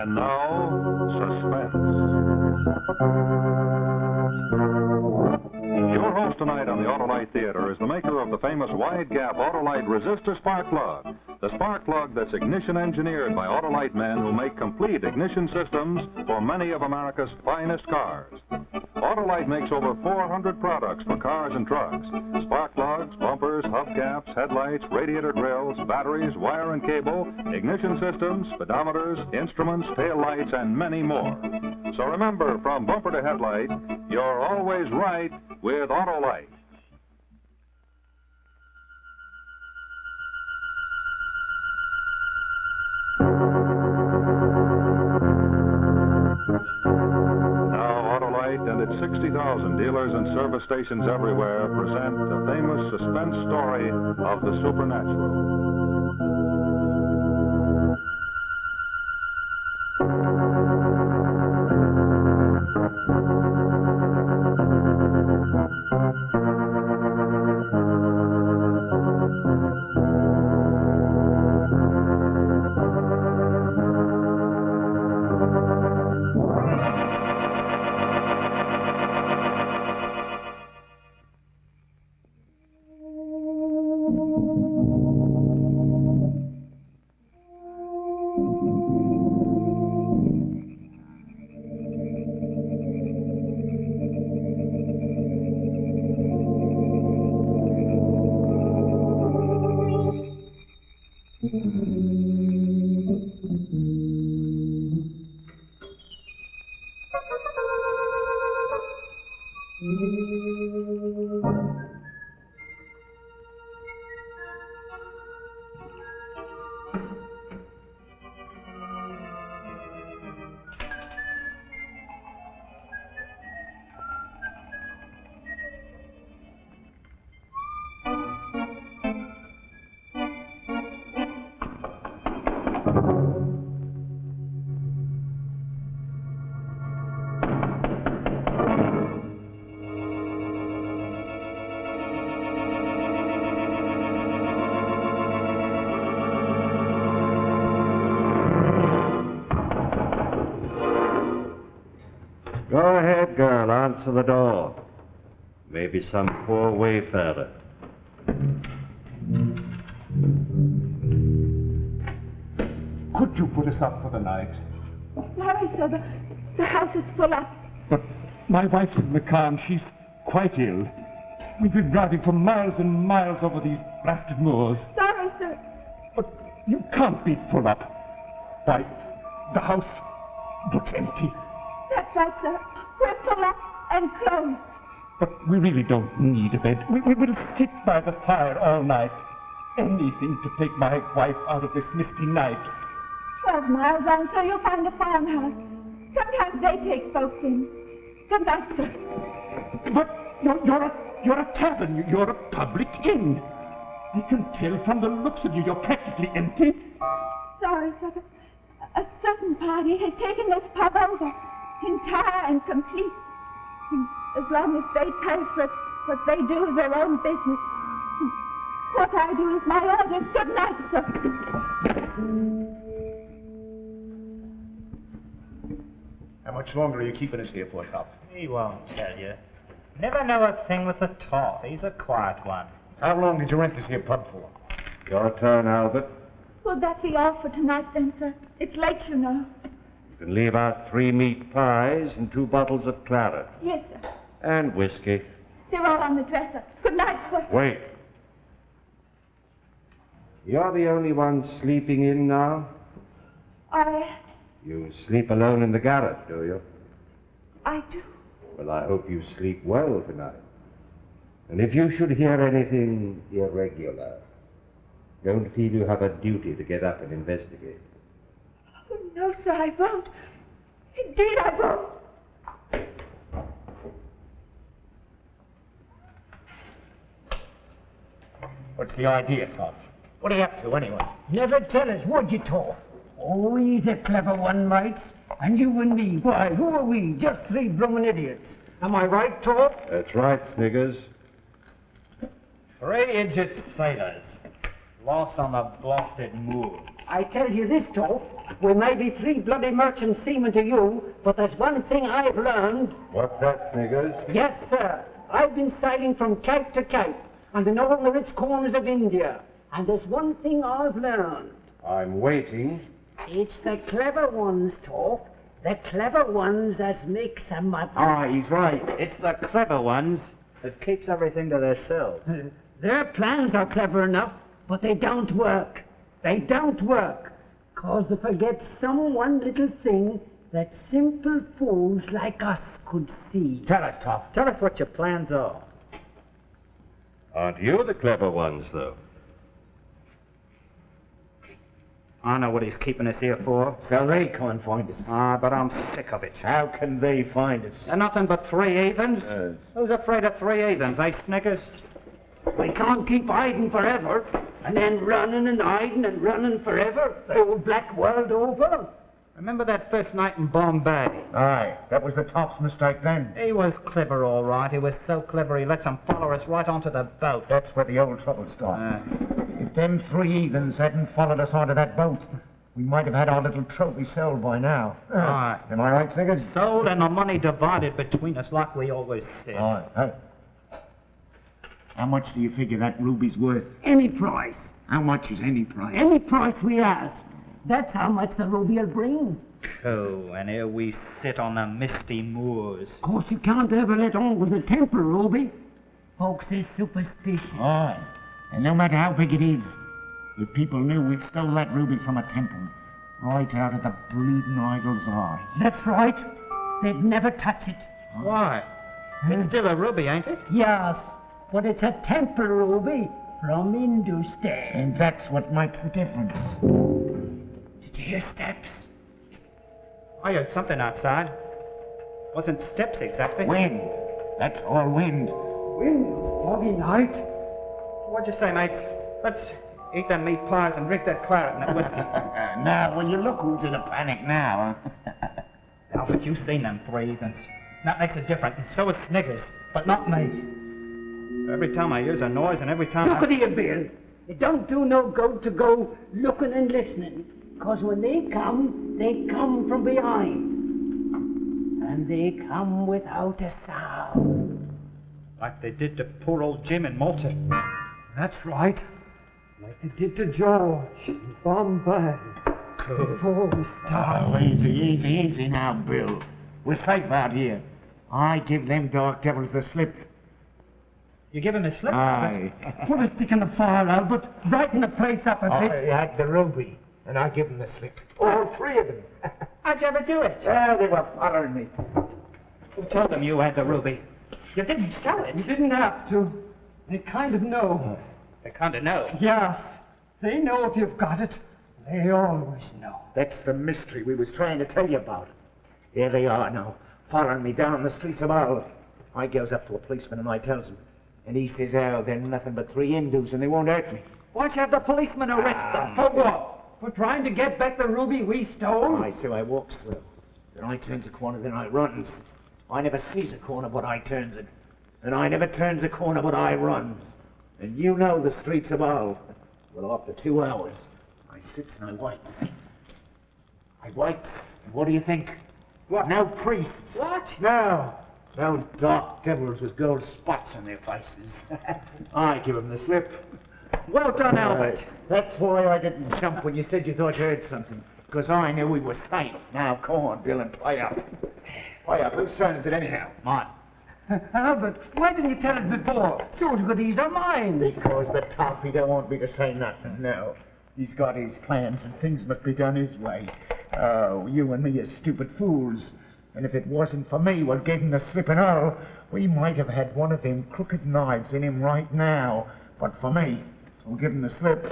And now, Suspense. Your host tonight on the Autolite Theater is the maker of the famous wide-gap Autolite resistor spark plug. The spark plug that's ignition engineered by Autolite men who make complete ignition systems for many of America's finest cars. Autolite makes over 400 products for cars and trucks. Spark plugs, bumpers, hubcaps, headlights, radiator grills, batteries, wire and cable, ignition systems, speedometers, instruments, tail lights, and many more. So remember, from bumper to headlight, you're always right with Autolite. And its 60,000 dealers and service stations everywhere present the famous suspense story of the supernatural. Go ahead, girl. Answer the door. Maybe some poor wayfarer. Could you put us up for the night? Sorry, sir. The house is full up. But my wife's in the car and she's quite ill. We've been driving for miles and miles over these blasted moors. Sorry, sir. But you can't be full up. Why, the house looks empty. That's right, sir. We're full up and closed. But we really don't need a bed. We will sit by the fire all night. Anything to take my wife out of this misty night. 12 miles on, sir, you'll find a farmhouse. Sometimes they take folks in. Good night, sir. But you're a tavern. You're a public inn. I can tell from the looks of you, you're practically empty. Sorry, sir, but a certain party has taken this pub over, entire and complete. And as long as they pay for it, what they do is their own business. What I do is my orders. Good night, sir. How much longer are you keeping us here for, Top? He won't tell you. Never know a thing with the top. He's a quiet one. How long did you rent this here pub for? Your turn, Albert. Will that be all for tonight, then, sir? It's late, you know. You can leave out 3 meat pies and 2 bottles of claret. Yes, sir. And whiskey. They're all on the dresser. Good night, sir. Wait. You're the only one sleeping in now? You sleep alone in the garret, do you? I do. Well, I hope you sleep well tonight. And if you should hear anything irregular, don't feel you have a duty to get up and investigate. Oh, no, sir, I won't. Indeed, I won't. What's the idea, Top? What are you up to, anyway? Never tell us, would you, Top? Oh, he's a clever one, mates. And you and me, why, who are we? Just 3 bloomin' idiots. Am I right, Top? That's right, Sniggers. 3 idiot sailors, lost on the blasted moors. I tell you this, Toff. We may be three bloody merchant seamen to you, but there's one thing I've learned. What's that, Sniggers? Yes, sir. I've been sailing from cape to cape, and in all the rich corners of India. And there's one thing I've learned. I'm waiting. It's the clever ones, Toff. The clever ones that makes a money. Ah, he's right. It's the clever ones that keeps everything to themselves. Their plans are clever enough, but they don't work. They don't work, 'cause they forget some one little thing that simple fools like us could see. Tell us, Toff. Tell us what your plans are. Aren't you the clever ones, though? I know what he's keeping us here for. So they can't find us. Ah, but I'm sick of it. How can they find us? They're nothing but three heathens. Who's afraid of three heathens, eh, Sniggers? We can't keep hiding forever, and then running and hiding and running forever, the whole black world over. Remember that first night in Bombay? Aye, that was the Toff's mistake then. He was clever, all right. He was so clever he lets them follow us right onto the boat. That's where the old trouble started. If them three heathens hadn't followed us onto that boat, we might have had our little trophy sold by now. Aye. Am I right, Sniggers? Sold and the money divided between us like we always said. Aye. Hey. How much do you figure that ruby's worth? Any price. How much is any price? Any price we ask. That's how much the ruby will bring. Oh, and here we sit on the misty moors. Of course, you can't ever let on with a temper, Ruby. Folks is superstitious. Aye. And no matter how big it is, if people knew we stole that ruby from a temple, right out of the bleeding idol's eye. That's right. They'd never touch it. Why? It's still a ruby, ain't it? Yes, but it's a temple ruby from Hindustan. And that's what makes the difference. Did you hear steps? I heard something outside. Wasn't steps exactly. Wind. That's all wind. Wind, foggy night. What'd you say, mates? Let's eat them meat pies and drink that claret and that whiskey. Now, will you look who's in a panic now, huh? Alfred, you've seen them three heathens. That makes it different, and so is Sniggers, but not me. Every time I hears a noise and every time Look at here, Bill. It don't do no good to go looking and listening, 'cause when they come from behind. And they come without a sound. Like they did to poor old Jim in Malta. That's right. Like they did to George in Bombay. Before we Oh, started. easy now, Bill. We're safe out here. I give them dark devils the slip. You give him a slip? Aye. Put a stick in the fire, Albert. Brighten the place up a bit. I had the ruby, and I give them the slip. All three of them. How'd you ever do it? Well, they were following me. Who told them you had the ruby? You didn't show it. You didn't have to. They kind of know. They kind of know. Yes. They know if you've got it. They always know. That's the mystery we was trying to tell you about. Here they are now, following me down the streets of Hull. I goes up to a policeman and I tells him. And he says, oh, they're nothing but three Hindus and they won't hurt me. Why'd you have the policeman arrest them? For what? For trying to get back the ruby we stole? Aye, so I walks slow. Then I turns a corner, then I runs. I never sees a corner but I turns it. And I never turns a corner but I runs. And you know the streets of Hull. Well, after 2 hours, I sits and I waits. And what do you think? What? No priests. What? No. No dark devils with gold spots on their faces. I give them the slip. Well done, Albert. That's why I didn't jump when you said you thought you heard something. Because I knew we were safe. Now, come on, Bill, and play up. Play up. Whose turn is it anyhow? Mine. Albert, why didn't you tell us before? So you could ease our minds. Because the top, he don't want me to say nothing. No. He's got his plans and things must be done his way. Oh, you and me are stupid fools. And if it wasn't for me what gave him the slip and all, we might have had one of them crooked knives in him right now. But for me, who'll give him the slip.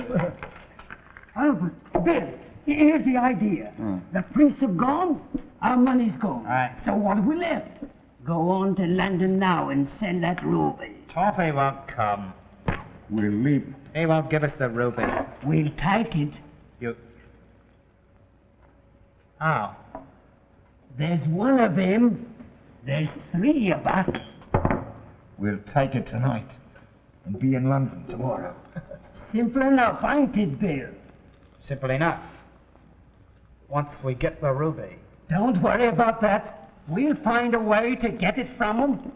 Albert, Bill, here's the idea. The priests have gone, our money's gone. Right. So what have we left? Go on to London now and sell that ruby. Toffee won't come. We'll leave. He won't give us the ruby. We'll take it. You... How? There's one of him. There's three of us. We'll take it tonight and be in London tomorrow. Simple enough, ain't it, Bill? Simple enough. once we get the ruby. Don't worry about that. We'll find a way to get it from him.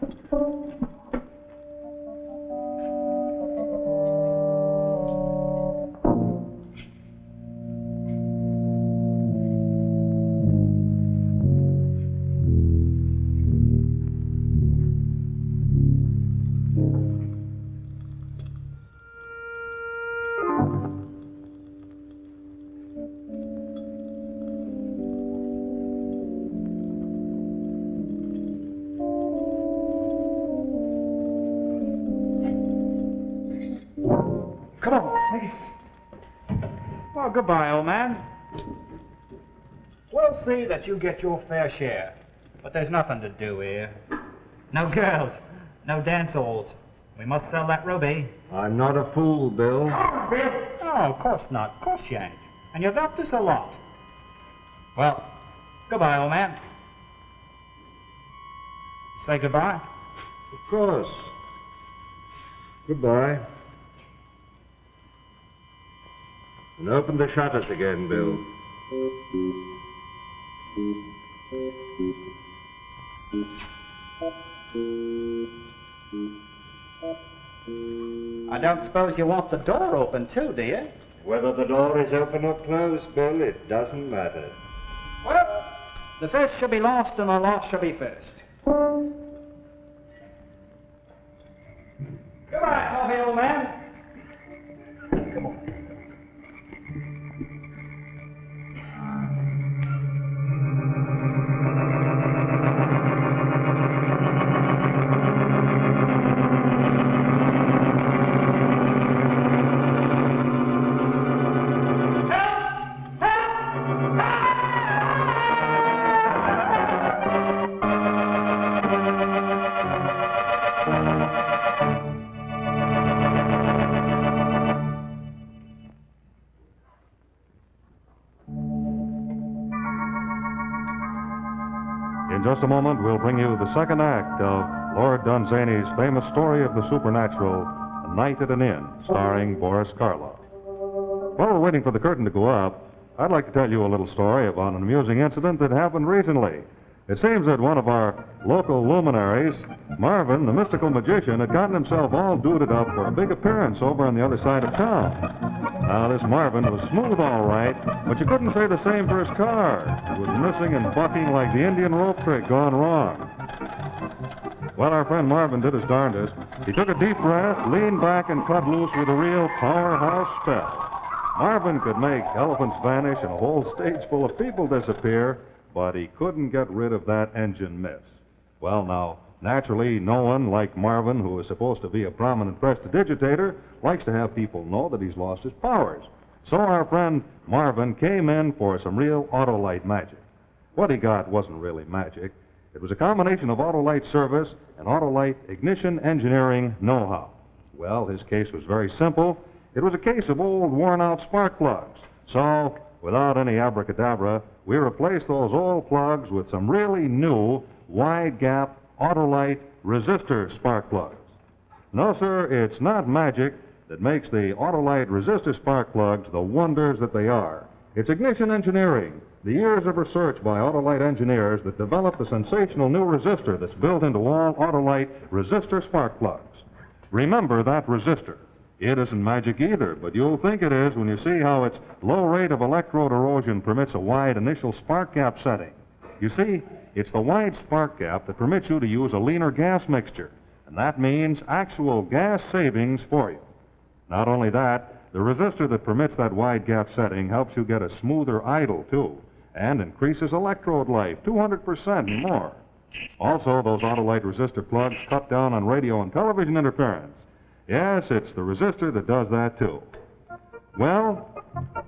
Come on, please. Well, goodbye, old man. We'll see that you get your fair share. But there's nothing to do here. No girls, no dance halls. We must sell that ruby. I'm not a fool, Bill. Oh, of course not. Of course you ain't. And you've helped us a lot. Well, goodbye, old man. Say goodbye. Of course. Goodbye. And open the shutters again, Bill. I don't suppose you want the door open too, do you? Whether the door is open or closed, Bill, it doesn't matter. Well, the first shall be last and the last shall be first. Goodbye, coffee, old man. Come on. In just a moment, we'll bring you the second act of Lord Dunsany's famous story of the supernatural, A Night at an Inn, starring Boris Karloff. While we're waiting for the curtain to go up, I'd like to tell you a little story about an amusing incident that happened recently. It seems that one of our local luminaries, Marvin, the mystical magician, had gotten himself all duded up for a big appearance over on the other side of town. Now, this Marvin was smooth all right, but you couldn't say the same for his car. It was missing and bucking like the Indian rope trick gone wrong. Well, our friend Marvin did his darndest. He took a deep breath, leaned back, and cut loose with a real powerhouse spell. Marvin could make elephants vanish and a whole stage full of people disappear, but he couldn't get rid of that engine miss. Well, now, naturally, no one like Marvin, who is supposed to be a prominent prestidigitator, likes to have people know that he's lost his powers. So our friend Marvin came in for some real Autolite magic. What he got wasn't really magic. It was a combination of Autolite service and Autolite ignition engineering know-how. Well, his case was very simple. It was a case of old worn-out spark plugs. So, without any abracadabra, we replaced those old plugs with some really new wide-gap Autolite resistor spark plugs. No, sir, it's not magic that makes the Autolite resistor spark plugs the wonders that they are. It's ignition engineering, the years of research by Autolite engineers that developed the sensational new resistor that's built into all Autolite resistor spark plugs. Remember that resistor. It isn't magic either, but you'll think it is when you see how its low rate of electrode erosion permits a wide initial spark gap setting. You see, it's the wide spark gap that permits you to use a leaner gas mixture, and that means actual gas savings for you. Not only that, the resistor that permits that wide gap setting helps you get a smoother idle, too, and increases electrode life 200% and more. Also, those Autolite resistor plugs cut down on radio and television interference. Yes, it's the resistor that does that, too. Well,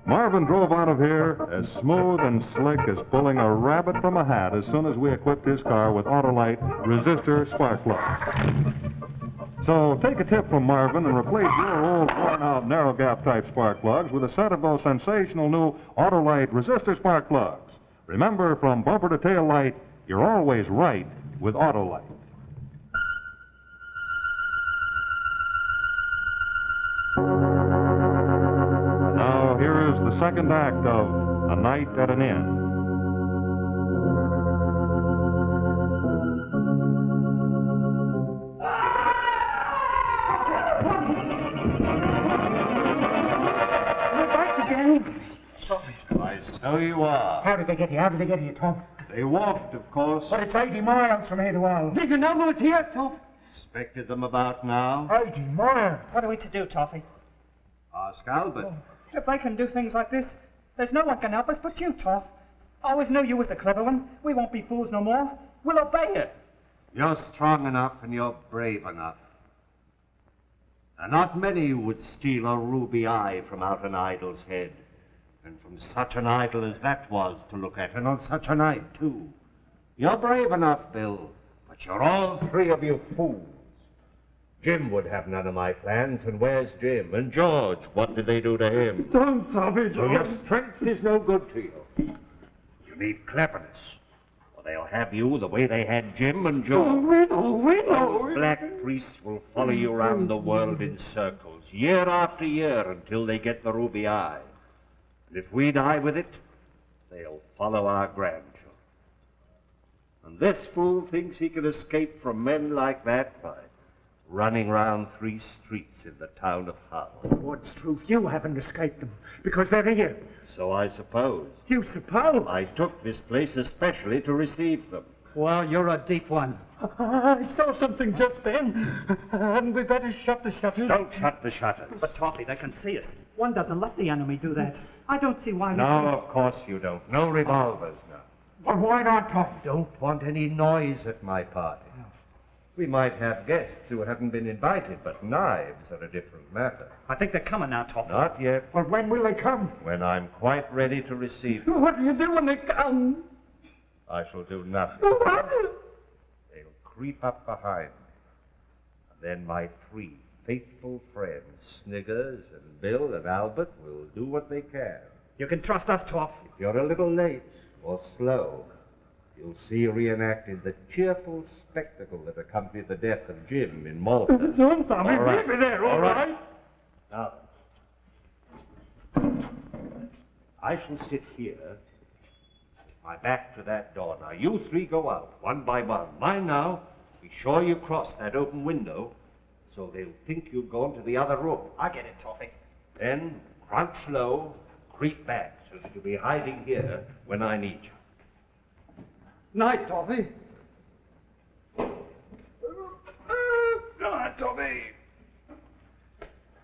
Marvin drove out of here as smooth and slick as pulling a rabbit from a hat as soon as we equipped his car with Autolite resistor spark plugs. So take a tip from Marvin and replace your old worn-out narrow gap type spark plugs with a set of those sensational new Autolite resistor spark plugs. Remember, from bumper to tail light, you're always right with Autolite. Now, here is the second act of A night at an inn. We're back again. Why, so you are. How did they get here? How did they get here, Tom? They walked, of course. But it's 80 miles from here to Hull. Did you know who was here, Toff? Expected them about now. 80 miles. What are we to do, Toffee? Ask Albert. If they can do things like this, there's no one can help us but you, Toff. I always knew you was the clever one. We won't be fools no more. We'll obey you. You're strong enough and you're brave enough. And not many would steal a ruby eye from out an idol's head. And from such an idol as that was to look at, and on such a night, too. You're brave enough, Bill, but you're all three of you fools. Jim would have none of my plans, and where's Jim? And George, what did they do to him? Don't, Toffee, So your strength is no good to you. You need cleverness, or they'll have you the way they had Jim and George. We know. Those black priests will follow you around the world in circles, year after year, until they get the ruby eye. And if we die with it, they'll follow our grandchildren. And this fool thinks he can escape from men like that by running round 3 streets in the town of Hull. What's truth? You haven't escaped them because they're here. So I suppose. You suppose? I took this place especially to receive them. Well, you're a deep one. I saw something just then. Hadn't we better shut the shutters? Don't shut the shutters. But, Toffee, they can see us. One doesn't let the enemy do that. I don't see why... No, of course you don't. No revolvers now. Well, why not, Tom? Don't want any noise at my party. We might have guests who haven't been invited, but knives are a different matter. I think they're coming now, Toffee. Not yet. Well, when will they come? When I'm quite ready to receive them, What do you do when they come? I shall do nothing. What? They'll creep up behind me. And then my 3 faithful friends, Sniggers and Bill and Albert, will do what they can. You can trust us, Toff. If you're a little late or slow, you'll see reenacted the cheerful spectacle that accompanied the death of Jim in Malta. Don't, Tommy. All right. Leave me there, all right? Now, I shall sit here, with my back to that door. Now, you 3 go out, one by one. Mind now, be sure you cross that open window, so they'll think you've gone to the other room. I get it, Toffee. Then, crouch low, creep back, so that you'll be hiding here when I need you. Night, Toffee. Good night, Tommy.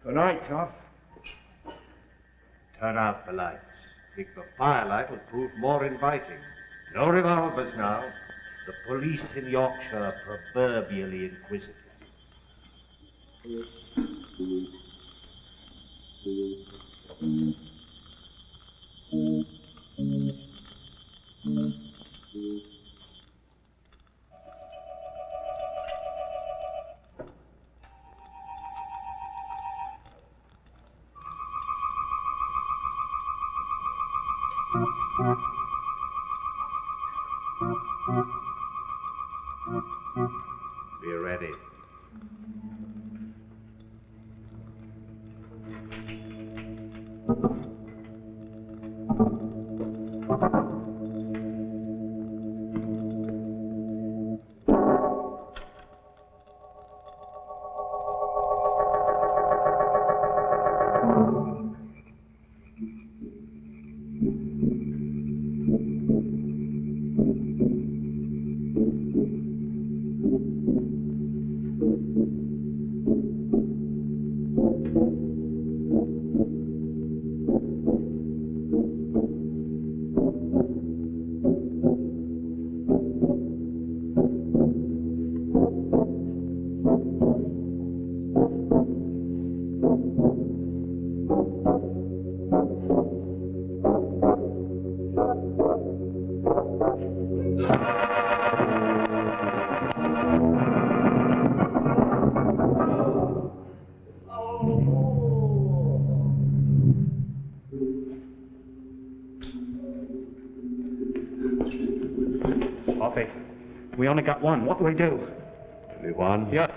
Good night, Toff. Turn out the lights. Think the firelight will prove more inviting. No revolvers now. The police in Yorkshire are proverbially inquisitive. Be ready. Toffee, we only got one. What do we do? Only one? Yes.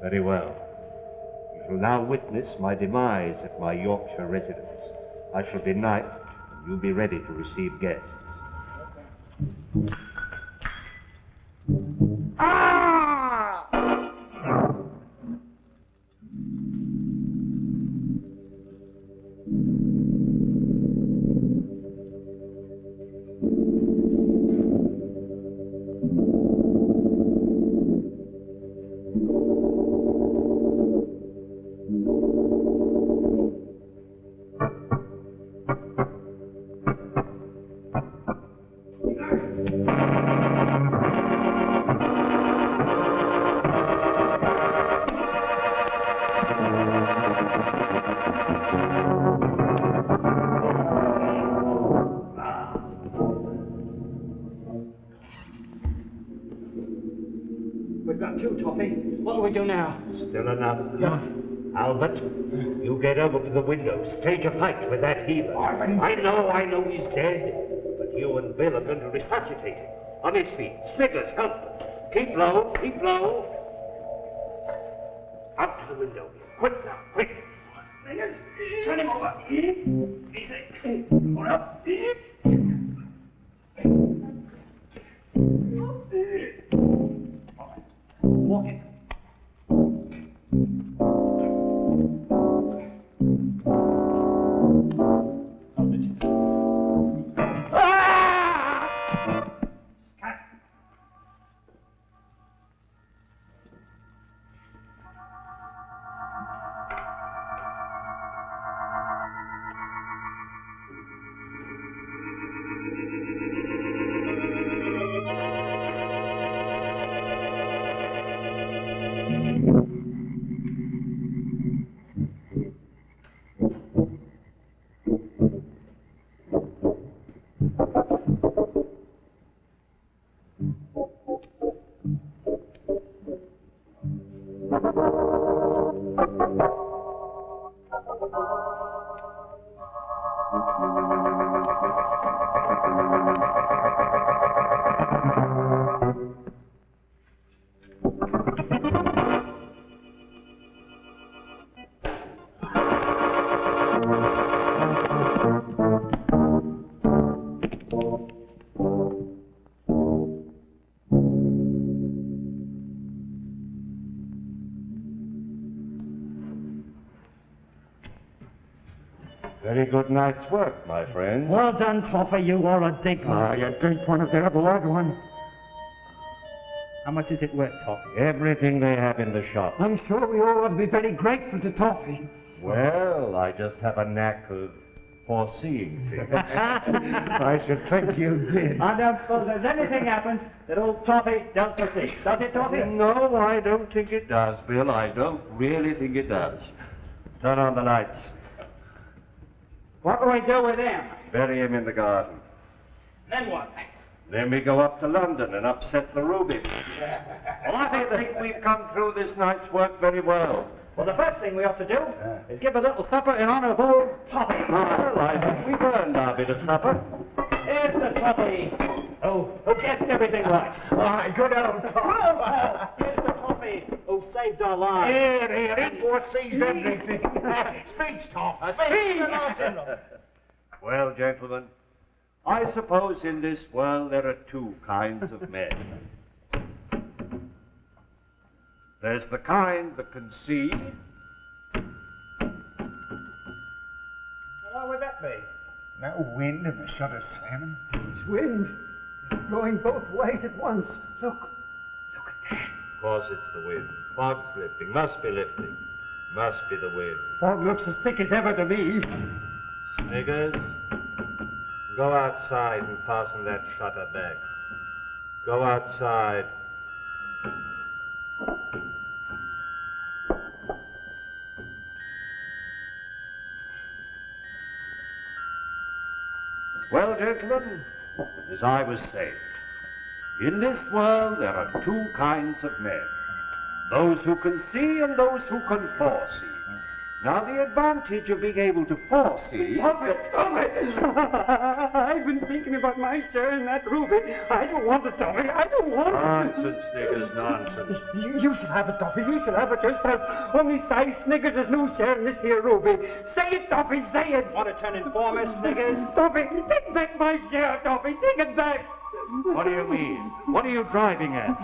Very well. You shall now witness my demise at my Yorkshire residence. I shall be knifed, You be ready to receive guests. We've got two, Toffee. What do we do now? Still enough. Yes. Albert, you get over to the window. Stage a fight with that healer. I know he's dead. But you and Bill are going to resuscitate him. On his feet. Sniggers, help. Keep low, keep low. Out to the window. Quick now, quick. Sniggers, turn him over. Easy. Hold up. Walk it. Very good night's work, my friend. Well done, Toffee. You are a dig one. You drink one of the other odd one. How much is it worth, Toffee? Everything they have in the shop. I'm sure we all ought to be very grateful to Toffee. Well, I just have a knack of foreseeing things. I should think you did. I don't suppose there's anything happens that old Toffee don't foresee. Does it, Toffee? No, I don't think it does, Bill. I don't really think it does. Turn on the lights. What do we do with him? Bury him in the garden. Then what? Then we go up to London and upset the ruby. Well, I think we've come through this night's work very well. Well, the first thing we ought to do is give a little supper in honor of old Toffee. Well, I think we've earned our bit of supper. Here's the Toffee. Who guessed everything right. Aye, good old Tom. Here's the Toffee who saved our lives. Here, he foresees everything. Speech, Tom. Speech. Well, gentlemen, I suppose in this world there are two kinds of men. There's the kind that can see. What would that be? No wind and the shutters slamming. It's wind. It's blowing both ways at once. Look at that. Of course it's the wind. Fog's lifting. Must be lifting. Must be the wind. Fog looks as thick as ever to me. Sniggers, go outside and fasten that shutter back. Go outside. Well, gentlemen, as I was saying, in this world there are two kinds of men. Those who can see and those who can foresee. Now, the advantage of being able to foresee... Stop it! Stop it! I've been thinking about my share in that ruby. I don't want it, Toffee. I don't want it. Nonsense, Sniggers, nonsense. You shall have it, Toffee. You shall have it yourself. Only Si Sniggers has no share in this here ruby. Say it, Toffee. Say it. Want to turn informer, Sniggers? Toffee, take back my share, Toffee. Take it back. What do you mean? What are you driving at?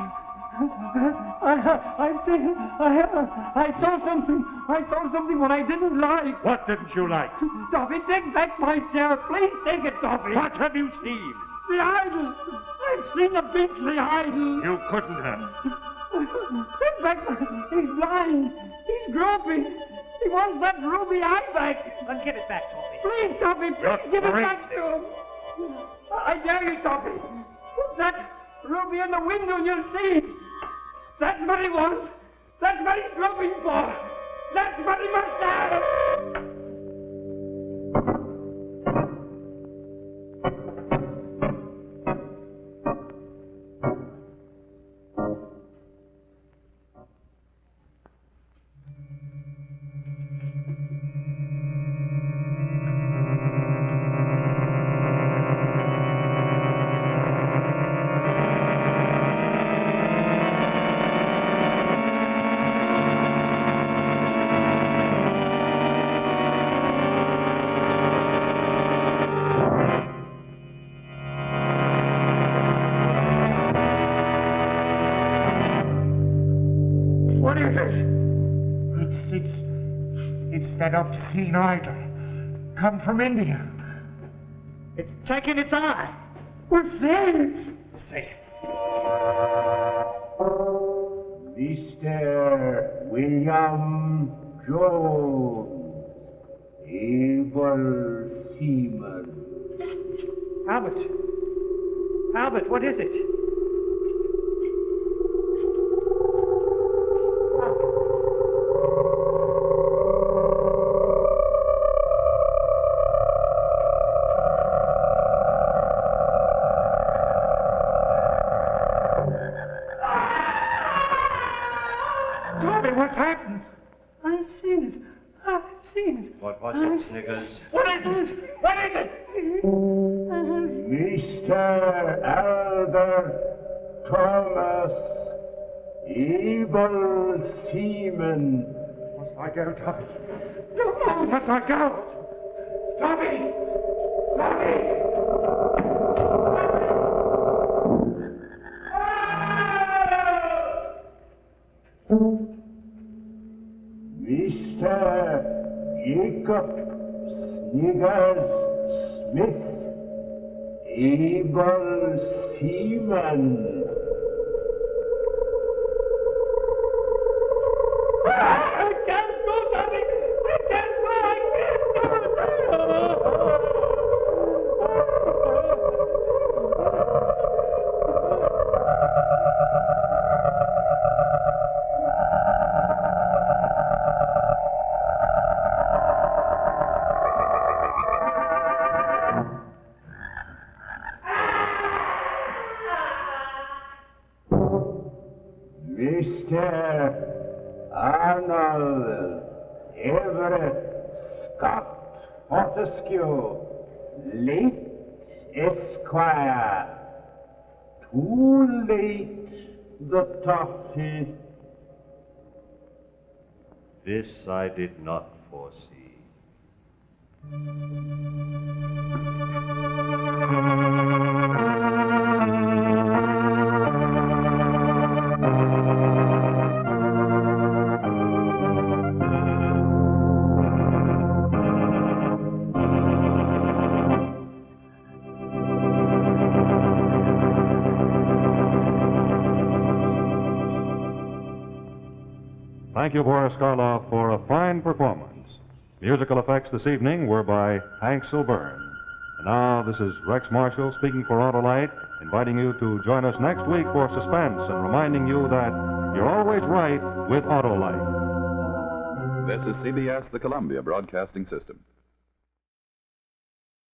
I'm saying I saw something. I saw something what I didn't like. What didn't you like? Toffee, take back my share. Please take it, Toffee. What have you seen? The idol. I've seen the beastly idol. You couldn't have. Take back my... He's blind. He's groping. He wants that ruby eye back. Then give it back, Toffee. Please, Toffee, please give it back to him. I dare you, Toffee. Put that ruby in the window and you'll see. That's what he wants. That's what he's groping for. That's what he must have. What is it? It's that obscene idol. Come from India. It's taking its eye. We're safe. Safe. Mr. William Jones, able seaman. Albert. Albert, what is it? Tommy, what's happened? I've seen it. I've seen it. What was it, Sniggers? What is it? What is it? Mr. Albert Thomas, able seaman. Must I go, Tommy? No, must I go? Tommy! Tommy! Mr. Jacob Sniggers Smith, able seaman. I can't go, Tommy! I can't go! Mr. Arnold Everett Scott Fortescue, late Esquire. Too late, the Toffee. This I did not foresee. Thank you, Boris Karloff, for a fine performance. Musical effects this evening were by Hank Silburn. And now, this is Rex Marshall speaking for Autolite, inviting you to join us next week for Suspense and reminding you that you're always right with Autolite. This is CBS, the Columbia Broadcasting System.